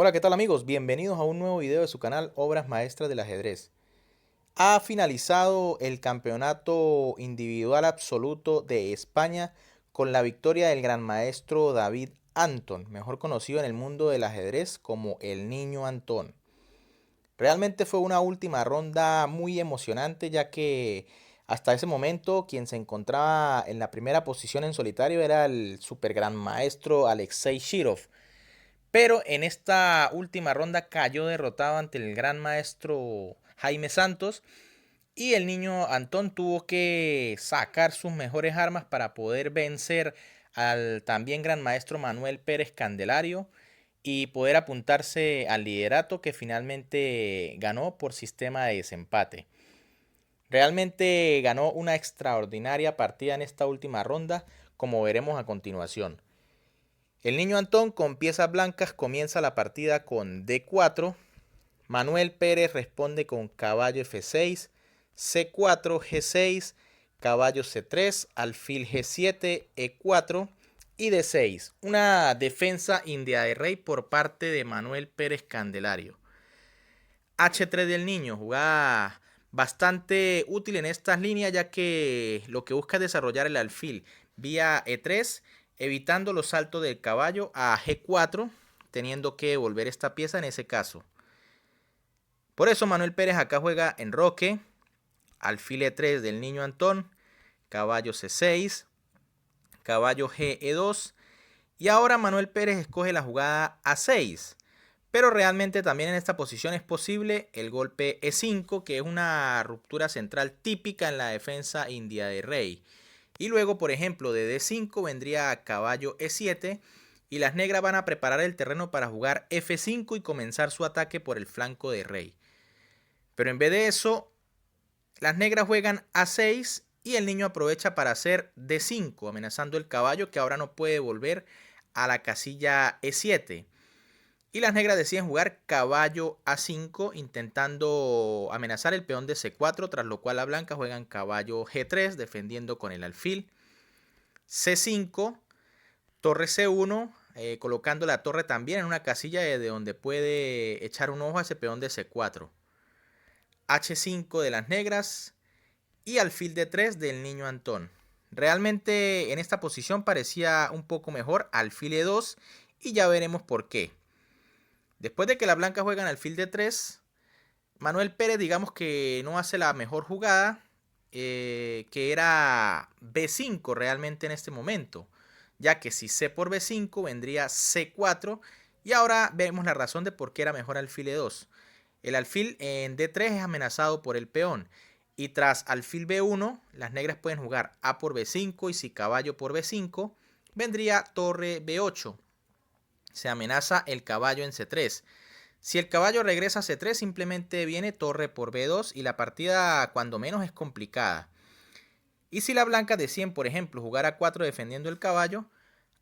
Hola, ¿qué tal amigos? Bienvenidos a un nuevo video de su canal Obras Maestras del Ajedrez. Ha finalizado el campeonato individual absoluto de España con la victoria del gran maestro David Antón, mejor conocido en el mundo del ajedrez como el Niño Antón. Realmente fue una última ronda muy emocionante, ya que hasta ese momento quien se encontraba en la primera posición en solitario era el super gran maestro Alexei Shirov. Pero en esta última ronda cayó derrotado ante el gran maestro Jaime Santos y el niño Antón tuvo que sacar sus mejores armas para poder vencer al también gran maestro Manuel Pérez Candelario y poder apuntarse al liderato que finalmente ganó por sistema de desempate. Realmente ganó una extraordinaria partida en esta última ronda, como veremos a continuación. El niño Antón con piezas blancas comienza la partida con D4. Manuel Pérez responde con caballo F6, C4, G6, caballo C3, alfil G7, E4 y D6. Una defensa india de rey por parte de Manuel Pérez Candelario. H3 del niño, jugada bastante útil en estas líneas, ya que lo que busca es desarrollar el alfil vía E3, evitando los saltos del caballo a G4, teniendo que devolver esta pieza en ese caso. Por eso Manuel Pérez acá juega enroque, alfil E3 del niño Antón, caballo C6, caballo G E2, y ahora Manuel Pérez escoge la jugada A6. Pero realmente también en esta posición es posible el golpe E5, que es una ruptura central típica en la defensa india de rey. Y luego, por ejemplo, de D5 vendría caballo E7 y las negras van a preparar el terreno para jugar F5 y comenzar su ataque por el flanco de rey. Pero en vez de eso, las negras juegan A6 y el niño aprovecha para hacer D5, amenazando el caballo que ahora no puede volver a la casilla E7. Y las negras deciden jugar caballo A5 intentando amenazar el peón de C4, tras lo cual las blancas juegan caballo G3 defendiendo con el alfil. C5, torre C1, colocando la torre también en una casilla desde donde puede echar un ojo a ese peón de C4. H5 de las negras y alfil D3 del niño Antón. Realmente en esta posición parecía un poco mejor alfil E2 y ya veremos por qué. Después de que las blancas juegan alfil D3, Manuel Pérez digamos que no hace la mejor jugada, que era B5 realmente en este momento, ya que si C por B5 vendría C4 y ahora vemos la razón de por qué era mejor alfil E2. El alfil en D3 es amenazado por el peón y tras alfil B1 las negras pueden jugar A por B5 y si caballo por B5 vendría torre B8. Se amenaza el caballo en C3. Si el caballo regresa a C3 simplemente viene torre por B2 y la partida cuando menos es complicada. Y si la blanca deciden por ejemplo jugar a 4 defendiendo el caballo,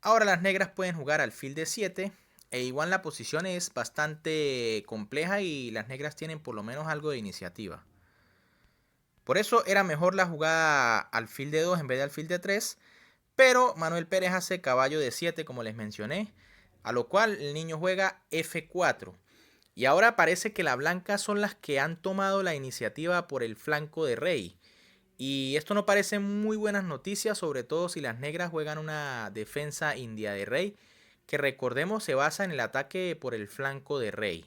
ahora las negras pueden jugar alfil D7 e igual la posición es bastante compleja y las negras tienen por lo menos algo de iniciativa. Por eso era mejor la jugada alfil D2 en vez de alfil D3, pero Manuel Pérez hace caballo D7 como les mencioné, a lo cual el niño juega F4. Y ahora parece que las blancas son las que han tomado la iniciativa por el flanco de rey. Y esto no parece muy buenas noticias, sobre todo si las negras juegan una defensa india de rey, que recordemos se basa en el ataque por el flanco de rey.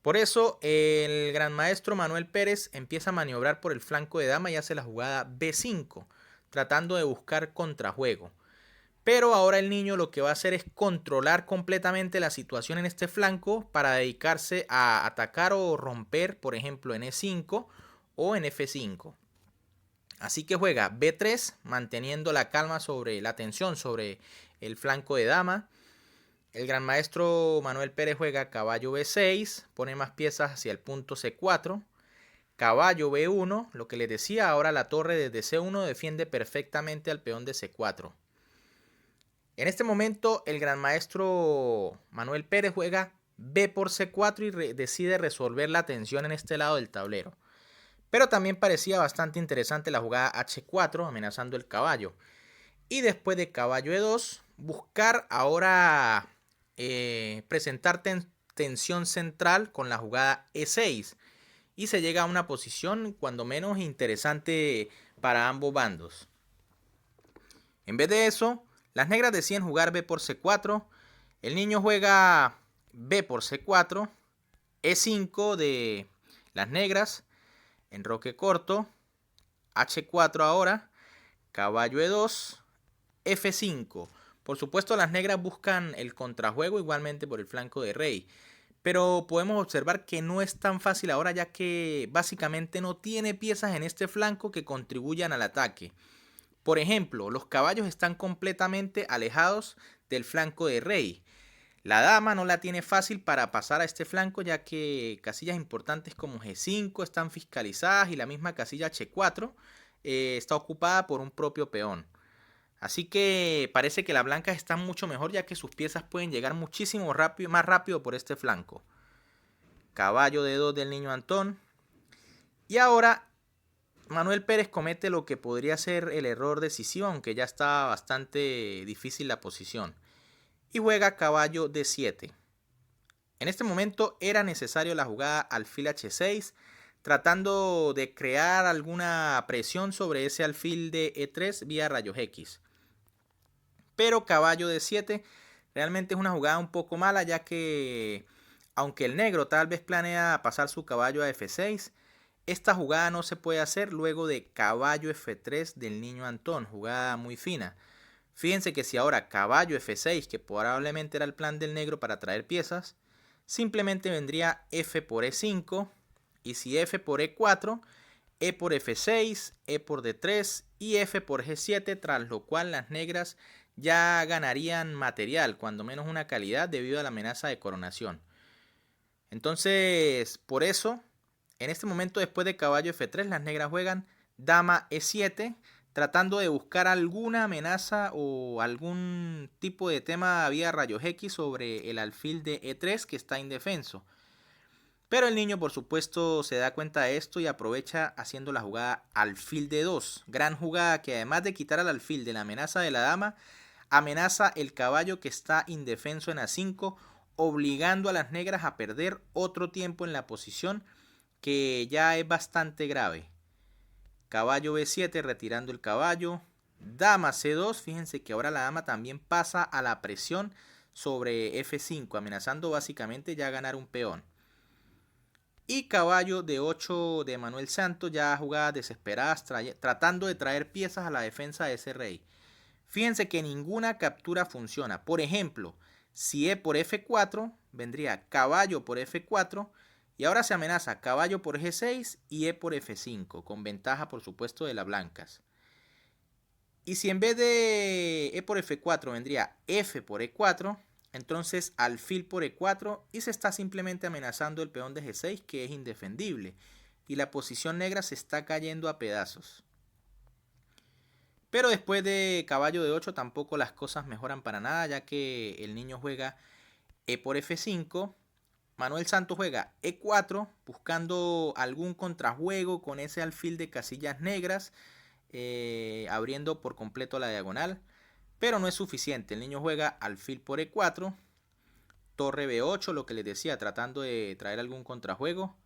Por eso el gran maestro Manuel Pérez empieza a maniobrar por el flanco de dama y hace la jugada B5, tratando de buscar contrajuego. Pero ahora el niño lo que va a hacer es controlar completamente la situación en este flanco para dedicarse a atacar o romper, por ejemplo, en E5 o en F5. Así que juega B3, manteniendo la calma sobre la tensión sobre el flanco de dama. El gran maestro Manuel Pérez juega caballo B6, pone más piezas hacia el punto C4. Caballo B1, lo que les decía, ahora la torre desde C1 defiende perfectamente al peón de C4. En este momento el gran maestro Manuel Pérez juega B por C4 y decide resolver la tensión en este lado del tablero. Pero también parecía bastante interesante la jugada H4 amenazando el caballo. Y después de caballo E2 buscar ahora presentar tensión central con la jugada E6 y se llega a una posición cuando menos interesante para ambos bandos. En vez de eso, las negras deciden jugar B por C4, el niño juega B por C4, E5 de las negras, enroque corto, H4 ahora, caballo E2, F5. Por supuesto, las negras buscan el contrajuego igualmente por el flanco de rey. Pero podemos observar que no es tan fácil ahora, ya que básicamente no tiene piezas en este flanco que contribuyan al ataque. Por ejemplo, los caballos están completamente alejados del flanco de rey. La dama no la tiene fácil para pasar a este flanco, ya que casillas importantes como G5 están fiscalizadas y la misma casilla H4 está ocupada por un propio peón. Así que parece que las blancas están mucho mejor, ya que sus piezas pueden llegar muchísimo más rápido por este flanco. Caballo de 2 del niño Antón. Y ahora Manuel Pérez comete lo que podría ser el error decisivo, aunque ya está bastante difícil la posición. Y juega caballo D7. En este momento era necesario la jugada alfil H6, tratando de crear alguna presión sobre ese alfil de E3 vía rayos X. Pero caballo D7 realmente es una jugada un poco mala, ya que aunque el negro tal vez planea pasar su caballo a F6, esta jugada no se puede hacer luego de caballo F3 del niño Antón, jugada muy fina. Fíjense que si ahora caballo F6, que probablemente era el plan del negro para traer piezas, simplemente vendría F por E5, y si F por E4, E por F6, E por D3 y F por G7, tras lo cual las negras ya ganarían material, cuando menos una calidad, debido a la amenaza de coronación. Entonces, por eso, en este momento, después de caballo F3, las negras juegan dama E7, tratando de buscar alguna amenaza o algún tipo de tema vía rayos X sobre el alfil de E3 que está indefenso. Pero el niño, por supuesto, se da cuenta de esto y aprovecha haciendo la jugada alfil de 2. Gran jugada que, además de quitar al alfil de la amenaza de la dama, amenaza el caballo que está indefenso en A5, obligando a las negras a perder otro tiempo en la posición, que ya es bastante grave. Caballo B7 retirando el caballo. Dama C2. Fíjense que ahora la dama también pasa a la presión sobre F5, amenazando básicamente ya ganar un peón. Y caballo D8 de Manuel Santos, ya jugadas desesperadas, tratando de traer piezas a la defensa de ese rey. Fíjense que ninguna captura funciona. Por ejemplo, si E por F4, vendría caballo por F4. Y ahora se amenaza caballo por G6 y E por F5, con ventaja por supuesto de las blancas. Y si en vez de E por F4 vendría F por E4, entonces alfil por E4 y se está simplemente amenazando el peón de G6, que es indefendible. Y la posición negra se está cayendo a pedazos. Pero después de caballo de 8 tampoco las cosas mejoran para nada, ya que el niño juega E por F5. Manuel Santos juega E4, buscando algún contrajuego con ese alfil de casillas negras, abriendo por completo la diagonal. Pero no es suficiente, el niño juega alfil por E4, torre B8, lo que les decía, tratando de traer algún contrajuego.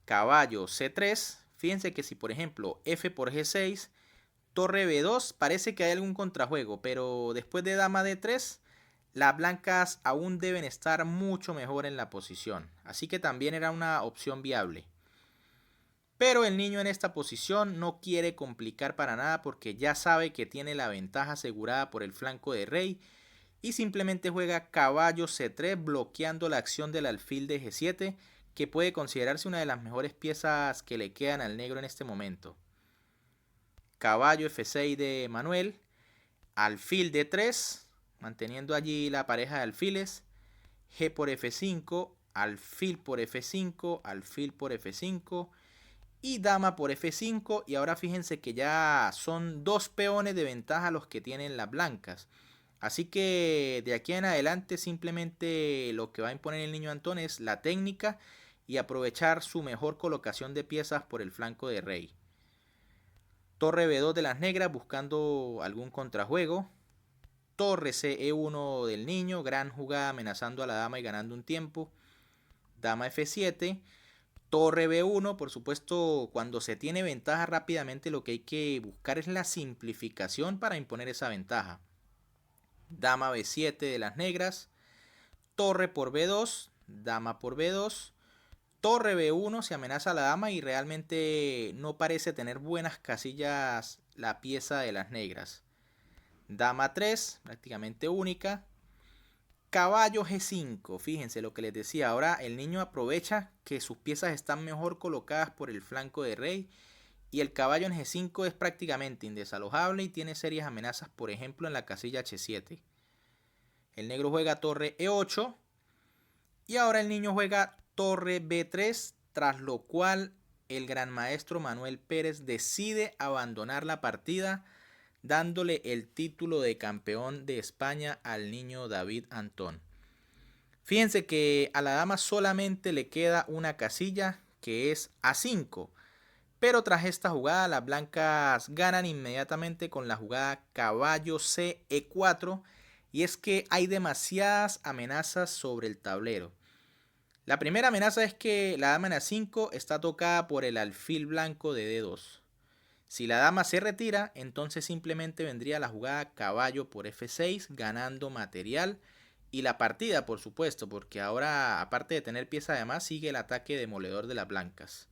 Caballo C3, fíjense que si por ejemplo F por G6, torre B2, parece que hay algún contrajuego, pero después de dama D3, las blancas aún deben estar mucho mejor en la posición, así que también era una opción viable. Pero el niño en esta posición no quiere complicar para nada, porque ya sabe que tiene la ventaja asegurada por el flanco de rey, y simplemente juega caballo C3, bloqueando la acción del alfil de G7, que puede considerarse una de las mejores piezas que le quedan al negro en este momento. Caballo F6 de Manuel, alfil D3, manteniendo allí la pareja de alfiles, G por F5, alfil por F5, alfil por F5 y dama por F5. Y ahora fíjense que ya son dos peones de ventaja los que tienen las blancas. Así que de aquí en adelante simplemente lo que va a imponer el niño Antón es la técnica y aprovechar su mejor colocación de piezas por el flanco de rey. Torre B2 de las negras buscando algún contrajuego. torre C E1 del niño, gran jugada amenazando a la dama y ganando un tiempo. Dama F7, torre B1, por supuesto, cuando se tiene ventaja rápidamente lo que hay que buscar es la simplificación para imponer esa ventaja. Dama B7 de las negras, torre por B2, dama por B2, torre B1, se amenaza a la dama y realmente no parece tener buenas casillas la pieza de las negras. Dama 3, prácticamente única. Caballo G5, fíjense lo que les decía, ahora el niño aprovecha que sus piezas están mejor colocadas por el flanco de rey y el caballo en G5 es prácticamente indesalojable y tiene serias amenazas, por ejemplo en la casilla H7. El negro juega torre E8 y ahora el niño juega torre B3, tras lo cual el gran maestro Manuel Pérez decide abandonar la partida, dándole el título de campeón de España al niño David Antón. Fíjense que a la dama solamente le queda una casilla, que es A5. Pero tras esta jugada las blancas ganan inmediatamente con la jugada caballo C E4. Y es que hay demasiadas amenazas sobre el tablero. La primera amenaza es que la dama en A5 está tocada por el alfil blanco de D2. Si la dama se retira, entonces simplemente vendría la jugada caballo por F6, ganando material y la partida, por supuesto, porque ahora, aparte de tener pieza de más, sigue el ataque demoledor de las blancas.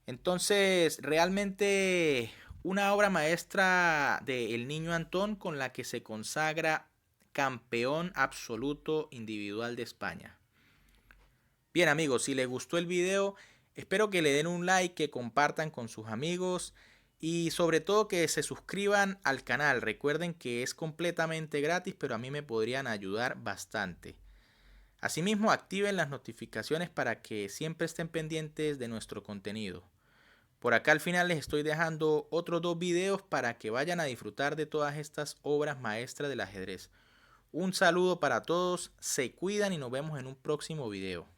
Entonces, realmente una obra maestra del niño Antón con la que se consagra campeón absoluto individual de España. Bien amigos, si les gustó el video, espero que le den un like, que compartan con sus amigos y sobre todo que se suscriban al canal. Recuerden que es completamente gratis, pero a mí me podrían ayudar bastante. Asimismo, activen las notificaciones para que siempre estén pendientes de nuestro contenido. Por acá al final les estoy dejando otros 2 videos para que vayan a disfrutar de todas estas obras maestras del ajedrez. Un saludo para todos, se cuidan y nos vemos en un próximo video.